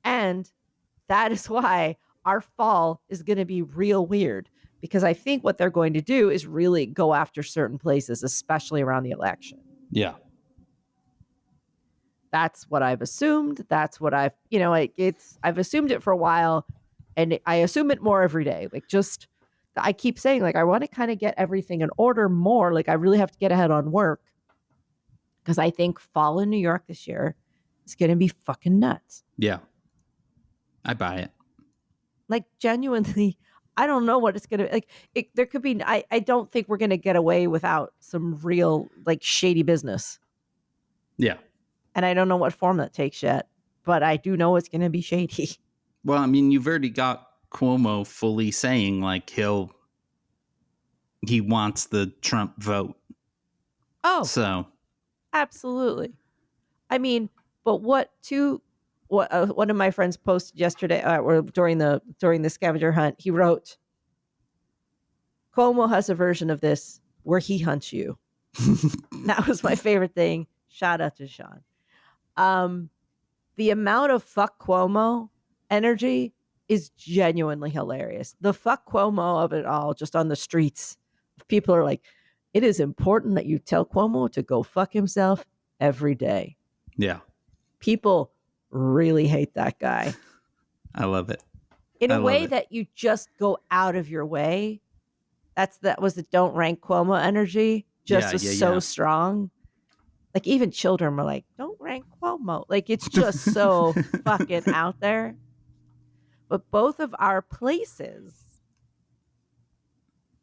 And that is why our fall is going to be real weird, because I think what they're going to do is really go after certain places, especially around the election. Yeah. That's what I've assumed. That's what I've assumed it for a while, and I assume it more every day. Like, just, I keep saying, like, I want to kind of get everything in order more. Like, I really have to get ahead on work, because I think fall in New York this year is going to be fucking nuts. Yeah. I buy it. Like, genuinely, I don't know what it's going to like. There could be, I don't think we're going to get away without some real, like, shady business. Yeah. And I don't know what form that takes yet, but I do know it's going to be shady. Well, I mean, you've already got Cuomo fully saying, like, he wants the Trump vote. Oh, so absolutely. I mean, but what one of my friends posted yesterday, or during the scavenger hunt, he wrote, Cuomo has a version of this where he hunts you. That was my favorite thing. Shout out to Sean. The amount of fuck Cuomo energy is genuinely hilarious. The fuck Cuomo of it all, just on the streets. People are like, it is important that you tell Cuomo to go fuck himself every day. Yeah. People really hate that guy. I love it. In a way that you just go out of your way. That was the don't rank Cuomo energy. So strong. Like, even children were like, don't rank Cuomo. Like, it's just so fucking out there. But both of our places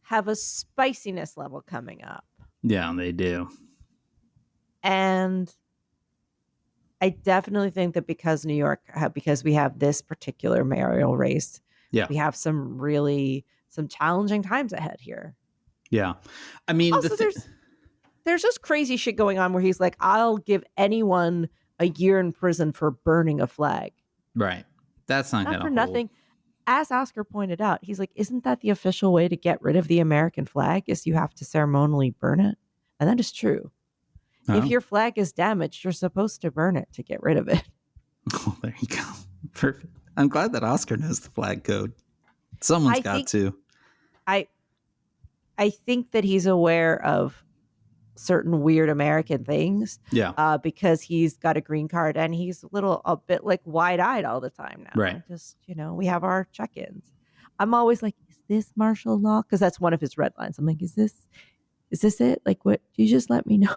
have a spiciness level coming up. Yeah, they do. And I definitely think that because New York, because we have this particular mayoral race, we have some challenging times ahead here. Yeah. I mean, also, there's just crazy shit going on where he's like, I'll give anyone a year in prison for burning a flag. Right. That's not for nothing. As Oscar pointed out, he's like, isn't that the official way to get rid of the American flag, is you have to ceremonially burn it? And that is true. Oh. If your flag is damaged, you're supposed to burn it to get rid of it. Oh, there you go. Perfect. I'm glad that Oscar knows the flag code. Someone's got to. I think that he's aware of certain weird American things. Yeah. Because he's got a green card and he's a bit like wide-eyed all the time now. Right. Just, we have our check-ins. I'm always like, is this martial law? Because that's one of his red lines. I'm like, is this it? Like, what? You just let me know.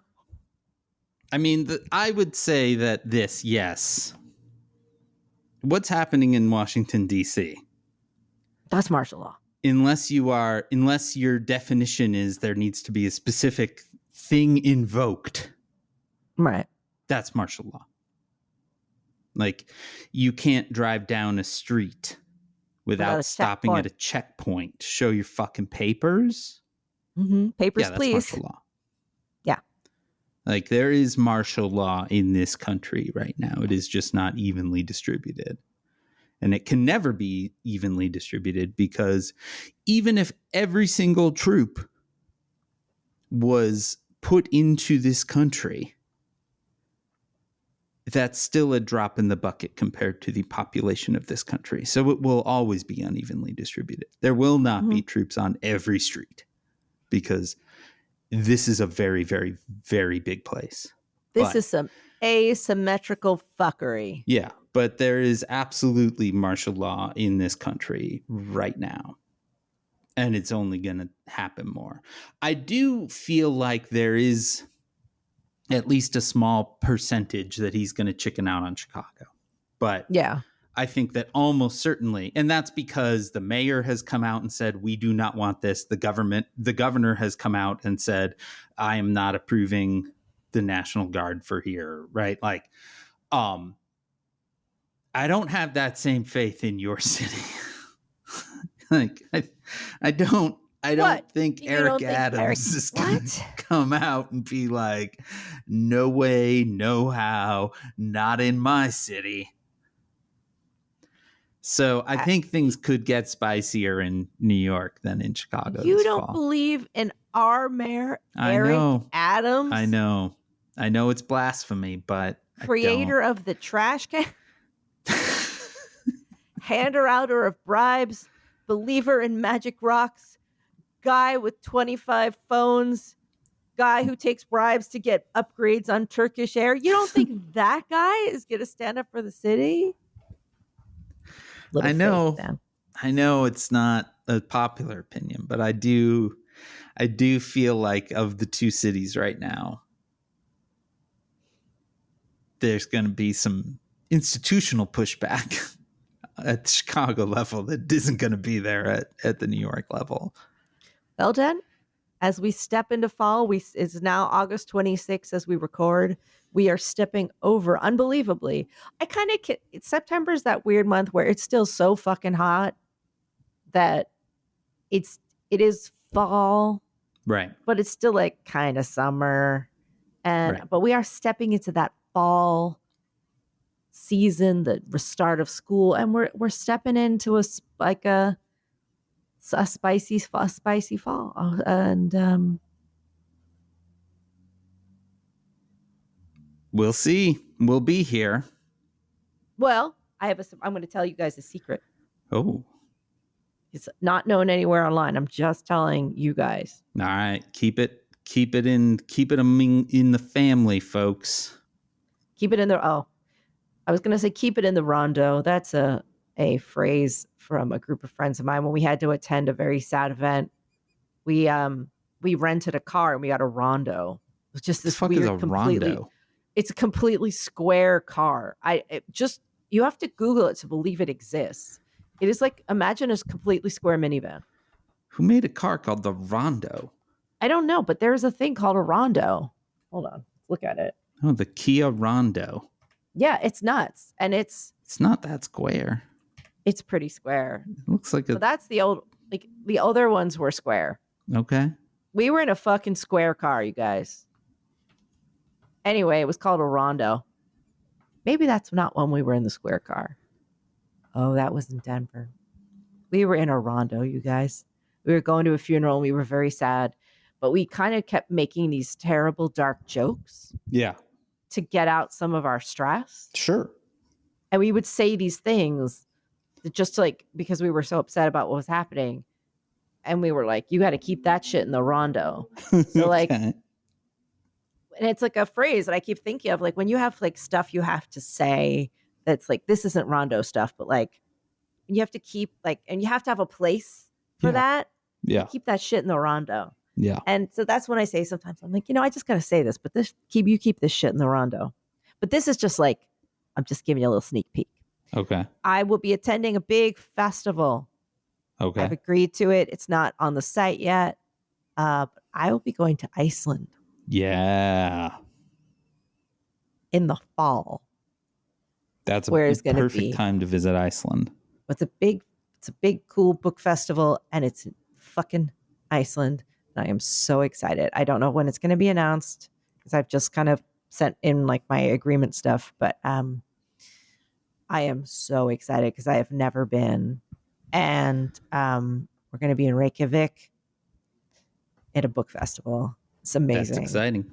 I mean, I would say that yes. What's happening in Washington, D.C.? That's martial law. Unless your definition is there needs to be a specific thing invoked. Right. That's martial law. Like, you can't drive down a street without stopping at a checkpoint to show your fucking papers. Mm-hmm. Papers, that's please. Martial law. Yeah. Like, there is martial law in this country right now. It is just not evenly distributed. And it can never be evenly distributed, because even if every single troop was put into this country, that's still a drop in the bucket compared to the population of this country. So it will always be unevenly distributed. There will not be troops on every street, because this is a very, very, very big place. This is some asymmetrical fuckery. Yeah, but there is absolutely martial law in this country right now. And it's only going to happen more. I do feel like there is at least a small percentage that he's going to chicken out on Chicago. But yeah, I think that almost certainly, and that's because the mayor has come out and said, we do not want this. The governor has come out and said, I am not approving the National Guard for here, right? Like, I don't have that same faith in your city. Like, I don't I don't think You Eric don't think Adams is going to what? come out and be like, no way, no how, not in my city. So I think things could get spicier in New York than in Chicago You this don't fall. believe in our mayor, I Eric know. Adams? I know. I know it's blasphemy, but Creator of the trash can, hander-outer of bribes, believer in magic rocks, guy with 25 phones, guy who takes bribes to get upgrades on Turkish Air. You don't think that guy is going to stand up for the city? I know. I know it's not a popular opinion, but I do feel like of the two cities right now, there's going to be some institutional pushback at the Chicago level that isn't going to be there at the New York level. Well, Dan, as we step into fall, it's now August 26th as we record. We are stepping over, unbelievably. September's that weird month where it's still so fucking hot that it is fall, right? But it's still like kind of summer, but we are stepping into that fall season, the restart of school, and we're stepping into a spicy fall, and we'll see. We'll be here. Well, I'm going to tell you guys a secret. Oh. It's not known anywhere online. I'm just telling you guys. All right. Keep it in the family, folks. Keep it in the, I was going to say keep it in the rondo. That's a phrase from a group of friends of mine when we had to attend a very sad event. We rented a car and we got a rondo. It was just this weird, rondo? It's a completely square car. You have to Google it to believe it exists. It is like, imagine a completely square minivan. Who made a car called the Rondo? I don't know, but there's a thing called a Rondo. Hold on. Look at it. Oh, the Kia Rondo. Yeah, it's nuts. And it's not that square. It's pretty square. It looks like so that's the other ones were square. Okay. We were in a fucking square car, you guys. Anyway, it was called a Rondo. Maybe that's not when we were in the square car. Oh, that was in Denver. We were in a Rondo, you guys. We were going to a funeral and we were very sad, but we kind of kept making these terrible, dark jokes. Yeah. To get out some of our stress. Sure. And we would say these things just because we were so upset about what was happening. And we were like, you got to keep that shit in the Rondo. So okay. And it's like a phrase that I keep thinking of, like when you have like stuff you have to say that's like, this isn't Rondo stuff, but like you have to keep and you have to have a place for that. Yeah. Keep that shit in the Rondo. Yeah. And so that's when I say sometimes I'm like, I just got to say this, but you keep this shit in the Rondo. But this is just like, I'm just giving you a little sneak peek. Okay. I will be attending a big festival. Okay. I've agreed to it. It's not on the site yet. But I will be going to Iceland. Yeah. In the fall. That's a perfect time to visit Iceland. It's a big, cool book festival, and it's in fucking Iceland. And I am so excited. I don't know when it's going to be announced because I've just kind of sent in like my agreement stuff, but I am so excited because I have never been. And we're going to be in Reykjavik at a book festival. It's amazing. That's exciting.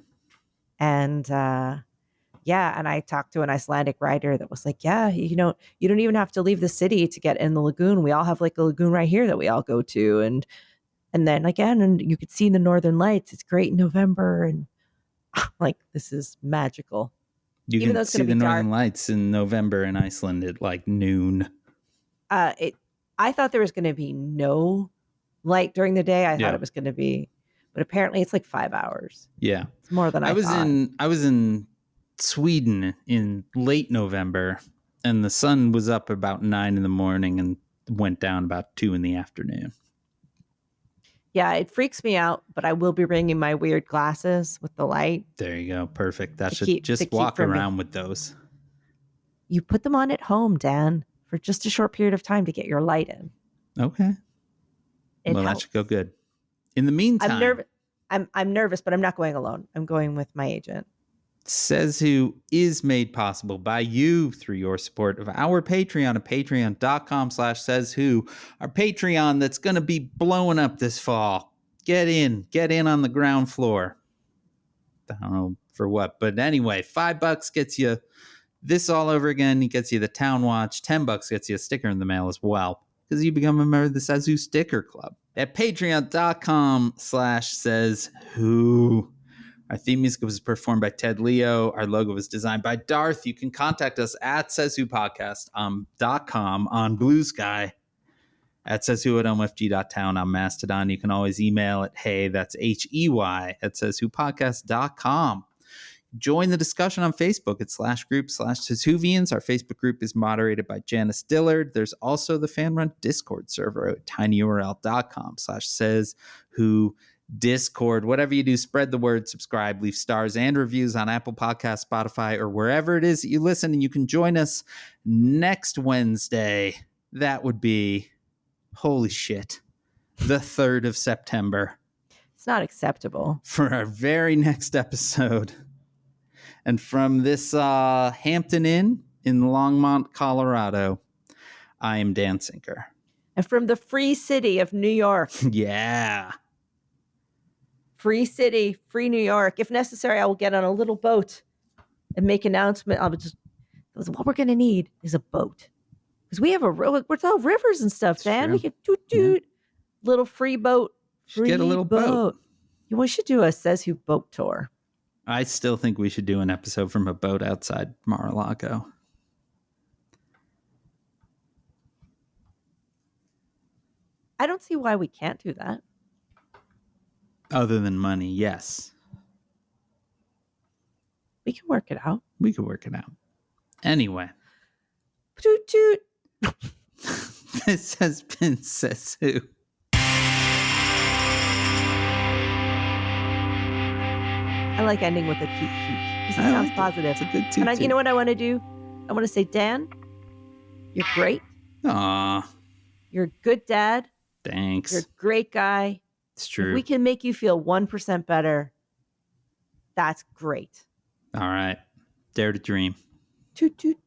And and I talked to an Icelandic writer that was like, yeah, you don't even have to leave the city to get in the lagoon. We all have like a lagoon right here that we all go to. And then again, and you could see the Northern Lights. It's great in November. And like, this is magical. Even though it's see the Northern Lights in November in Iceland at like noon. I thought there was going to be no light during the day. I thought it was going to be, but apparently it's like 5 hours. Yeah. It's more than I thought. I was in Sweden in late November, and the sun was up about 9 in the morning and went down about 2 in the afternoon. Yeah, it freaks me out, but I will be bringing my weird glasses with the light. There you go. Perfect. That should just walk around with those. You put them on at home, Dan, for just a short period of time to get your light in. Okay. Well, that should go good. In the meantime, I'm nervous, but I'm not going alone. I'm going with my agent. Says Who is made possible by you through your support of our Patreon at patreon.com/sayswho, our Patreon that's going to be blowing up this fall. Get in on the ground floor. I don't know for what, but anyway, $5 gets you this all over again. It gets you the Town Watch. $10 gets you a sticker in the mail as well, because you become a member of the Says Who Sticker Club at patreon.com/sayswho. Our theme music was performed by Ted Leo. Our logo was designed by Darth. You can contact us at SaysWhoPodcast.com on Blue Sky, at SaysWho at MFG.town on Mastodon. You can always email at hey, that's HEY, at SaysWhoPodcast.com. Join the discussion on Facebook at /group/SaysWhovians. Our Facebook group is moderated by Janice Dillard. There's also the fan-run Discord server at tinyurl.com/sayswho Discord. Whatever you do, spread the word, subscribe, leave stars and reviews on Apple Podcasts, Spotify, or wherever it is that you listen. And you can join us next Wednesday. That would be, holy shit, the 3rd of September. It's not acceptable. For our very next episode. And from this Hampton Inn in Longmont, Colorado, I am Dan Sinker. And from the free city of New York. Yeah. Free city, free New York. If necessary, I will get on a little boat and make announcement. What we're going to need is a boat. Because we have we're all rivers and stuff, It's Dan. true. We could toot. Little free boat. Should get a little boat. We should do a Says Who boat tour. I still think we should do an episode from a boat outside Mar-a-Lago. I don't see why we can't do that. Other than money, yes. We can work it out. We could work it out. Anyway. Toot toot. This has been Says Who. I like ending with a toot toot because it sounds positive. It's a good toot toot. You know what I want to do? I want to say, Dan, you're great. Aw. You're a good dad. Thanks. You're a great guy. It's true. If we can make you feel 1% better, that's great. All right. Dare to dream. Toot toot.